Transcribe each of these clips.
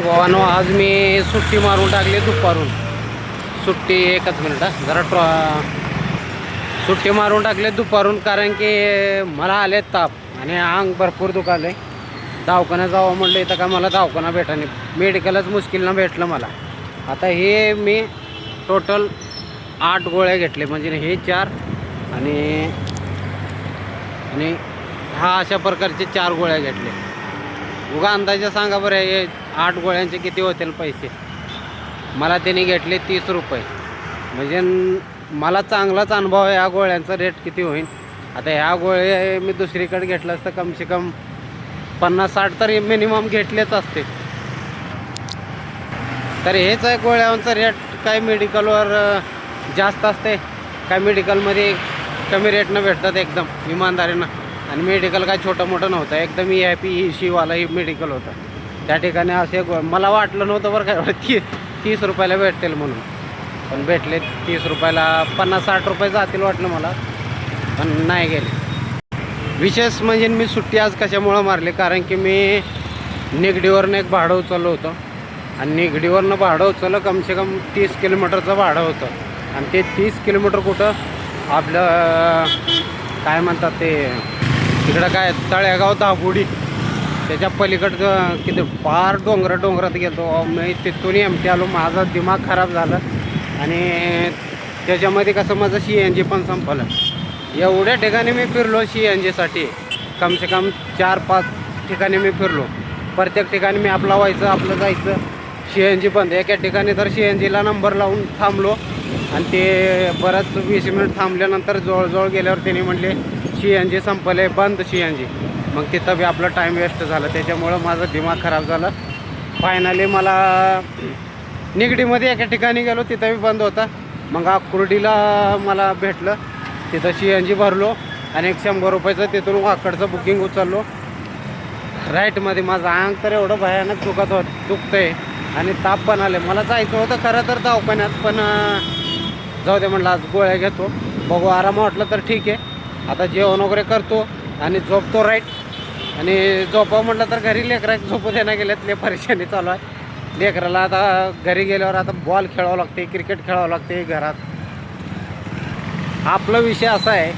भावानो आज मी सुट्टी मारून टाकली दुपारून. सुट्टी एकच मिनिट जरा सुट्टी मारून टाकले दुपारून, कारण की मला आले ताप आणि अंग भरपूर दुखाले. दवाखान्यात जावं म्हटलं इथं का मला दवाखाना भेटा नाही, मेडिकलच मुश्किलनं भेटलं मला. आता हे मी टोटल 8 गोळ्या घेतले, म्हणजे हे 4 आणि हा अशा प्रकारचे 4 गोळ्या घेतले. उगा अंदाजे सांगा बरं हे 8 गोळ्यांचे किती होतील पैसे. मला त्यांनी घेतले 30 रुपये, म्हणजे मला चांगलाच अनुभव आहे. ह्या गोळ्यांचा रेट किती होईल. आता ह्या गोळ्या मी दुसरीकडे घेतलं असतं कमसे कम 50-60 तरी मिनिमम घेतलेच असते. तर हेच आहे गोळ्यांचा रेट. काय मेडिकलवर जास्त असते, काय मेडिकलमध्ये कमी रेटनं भेटतात एकदम इमानदारीनं. आणि मेडिकल काय छोटं मोठं नव्हतं, एकदम EIP ही मेडिकल होतं. त्या ठिकाणी असे मला वाटलं नव्हतं बरं काय 30 रुपयाला भेटतील म्हणून, पण भेटले 30 रुपयाला. 50-60 रुपये जातील वाटलं मला, पण नाही गेले. विशेष म्हणजे मी सुट्टी आज कशामुळं मारली, कारण की मी निगडीवरनं एक भाडं उचललं होतं. आणि निगडीवरनं भाडं उचललं कमसे कम 30 किलोमीटरचं भाडं होतं. आणि ते 30 किलोमीटर कुठं आपलं काय म्हणतात ते तिकडं काय तळेगाव दाभोडी, त्याच्या पलीकडं किती फार डोंगरात गेलो मी. तिथून एमटी आलो, माझा दिमाग खराब झालं. आणि त्याच्यामध्ये कसं माझं CNG पण संपलं. एवढ्या ठिकाणी मी फिरलो CNGसाठी, कमसे कम 4-5 ठिकाणी मी फिरलो. प्रत्येक ठिकाणी मी आपला व्हायचं आपलं जायचं, CNG बंद. एका ठिकाणी तर CNGला नंबर लावून थांबलो आणि ते बरंच 20 मिनिट थांबल्यानंतर जवळजवळ गेल्यावर त्यांनी म्हटले CNG संपले, बंद CNG. मग तिथं बी आपलं टाईम वेस्ट झालं. त्याच्यामुळं माझं दिमाग खराब झालं. फायनली मला निगडीमध्ये एका ठिकाणी गेलो, तिथं बी बंद होता. मग आकुर्डीला मला भेटलं, तिथं CNG भरलो आणि 100 रुपयाचं तिथून वाकडचं बुकिंग उचललो. राईटमध्ये माझं अंग तर एवढं भयानक दुखतंय आणि ताप पण आले. मला जायचं होतं खरं तर दवाखान्यात, पण जाऊ दे म्हटलं आज गोळ्या घेतो, बघू आराम वाटलं तर ठीक आहे. आता जेवण वगैरे करतो आणि झोपतो राईट. आणि झोपावं म्हटलं तर घरी लेकराला झोपू देणं गेल्यात, लय परेशानी चालू आहे लेकराला. आता घरी गेल्यावर आता बॉल खेळावं लागते, क्रिकेट खेळावं लागते घरात. आपला विषय असा आहे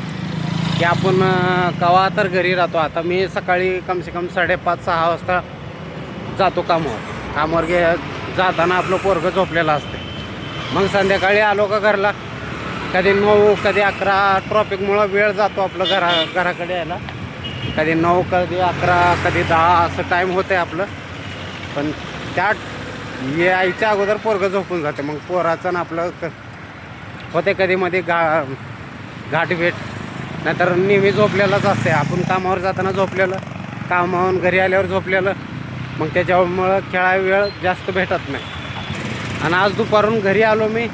की आपण केव्हा तर घरी राहतो. आता मी सकाळी कमसे कम 5:30-6 वाजता जातो कामावर जाताना आपलं पोरगं झोपलेलं असते. मग संध्याकाळी आलो का घरला कधी 9, कधी 11. ट्रॉफिकमुळं वेळ जातो आपलं घराकडे यायला. कधी 9, कधी 11, कधी 10 असं टाईम होतं आहे आपलं. पण यायच्या अगोदर पोरगं झोपून जाते. मग पोराचं ना आपलं होते कधी मध्ये घाट भेट, नाहीतर नेहमी झोपलेलंच असते. आपण कामावर जाताना झोपलेलं, कामावरून घरी आल्यावर झोपलेलं. मग त्याच्यामुळं खेळायला वेळ जास्त भेटत नाही. आणि आज दुपारून घरी आलो मी.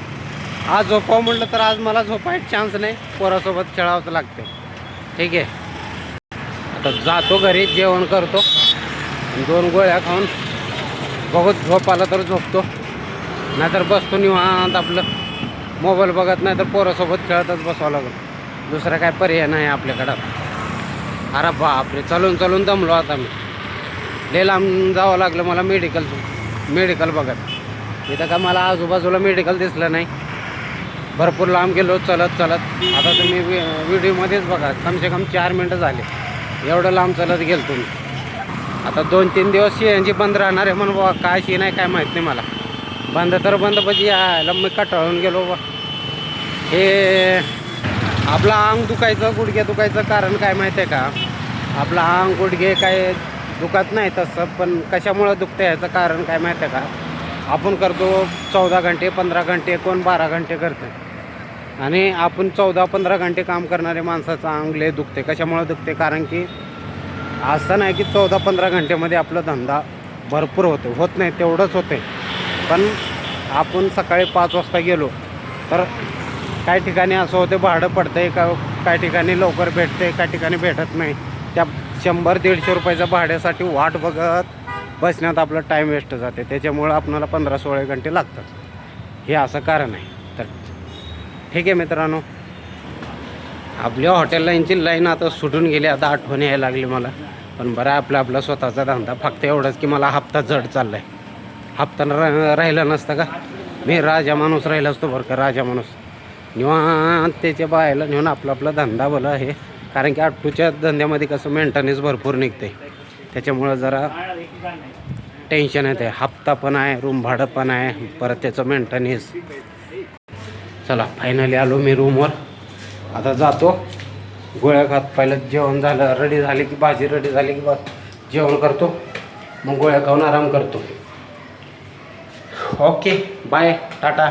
आज झोपावं म्हटलं तर आज मला झोपायचा चान्स नाही, पोरासोबत खेळावंच लागते. ठीक आहे, आता जातो घरी, जेवण करतो, 2 गोळ्या खाऊन बघत झोप आला तर झोपतो, नाहीतर बसतो निवांत आपलं मोबाईल बघत, नाही तर पोरासोबत खेळतच बसावं लागेल. दुसरा काय पर्याय नाही आपल्याकडं. अरे बापरे, चलून दमलो आता मी. लय लांब जावं लागलं मला मेडिकल बघत. इथं का मला आजूबाजूला मेडिकल दिसलं नाही. भरपूर लांब गेलो चलत. आता तुम्ही व्हिडिओमध्येच बघा, कमसे कम 4 मिनटं झाले एवढं लांब चलत गेलो तुम्ही. आता 2-3 दिवस CNG बंद राहणार आहे म्हणून बाबा, काय शी नाही काय माहीत नाही मला. बंद म्हणजे यायला मी कटाळून गेलो बा. हे आपलं अंग दुखायचं, गुडघे दुखायचं कारण काय माहीत आहे का. आपलं अंग गुडघे काय दुखत नाही तसं, पण कशामुळं दुखतं ह्याचं कारण काय माहीत आहे का. आपण करतो 14 घंटे 15 घंटे, कोण 12 घंटे करतं. आणि आपण 14-15 घंटे काम करणारे माणसाचं अंग लय दुखते. कशामुळं दुखते, कारण की असं नाही की 14-15 घंटेमध्ये आपला धंदा भरपूर होत नाही, तेवढंच होते. पण आपण सकाळी 5 वाजता गेलो तर काही ठिकाणी असं होते भाडं पडतंय का, काही ठिकाणी लवकर भेटते, काही ठिकाणी भेटत नाही. त्या 100-150 रुपयाच्या भाड्यासाठी वाट बघत बसण्यात आपला टाईम वेस्ट जाते. त्याच्यामुळं आपल्याला 15-16 घंटे लागतात. हे असं कारण आहे. तर ठीक आहे मित्रांनो, आपल्या हॉटेल लाईनची लाईन आता सुटून गेली. आता आठवण यायला लागली मला, पण बरं आपला स्वतःचा धंदा. फक्त एवढंच की मला हप्ता जड चालला आहे. हप्ता राहिला नसता का मी राजा माणूस राहिला असतो बरं का. राजा माणूस निवांत त्याच्या बायला नेऊन आपला धंदा भला आहे. कारण की आट्टूच्या धंद्यामध्ये कसं मेंटेनन्स भरपूर निघते, त्याच्यामुळं जरा टेन्शन येते. हप्ता पण आहे, रूम भाडं पण आहे, परत त्याचं मेंटेनन्स. चला फायनली आलो मी रूमवर. आता जातो गोळ्या खात. पहिलं जेवण झालं, रेडी झाली की भाजी रेडी झाली की जेवण करतो, मग गोळ्या खाऊन आराम करतो. Okay bye Tata.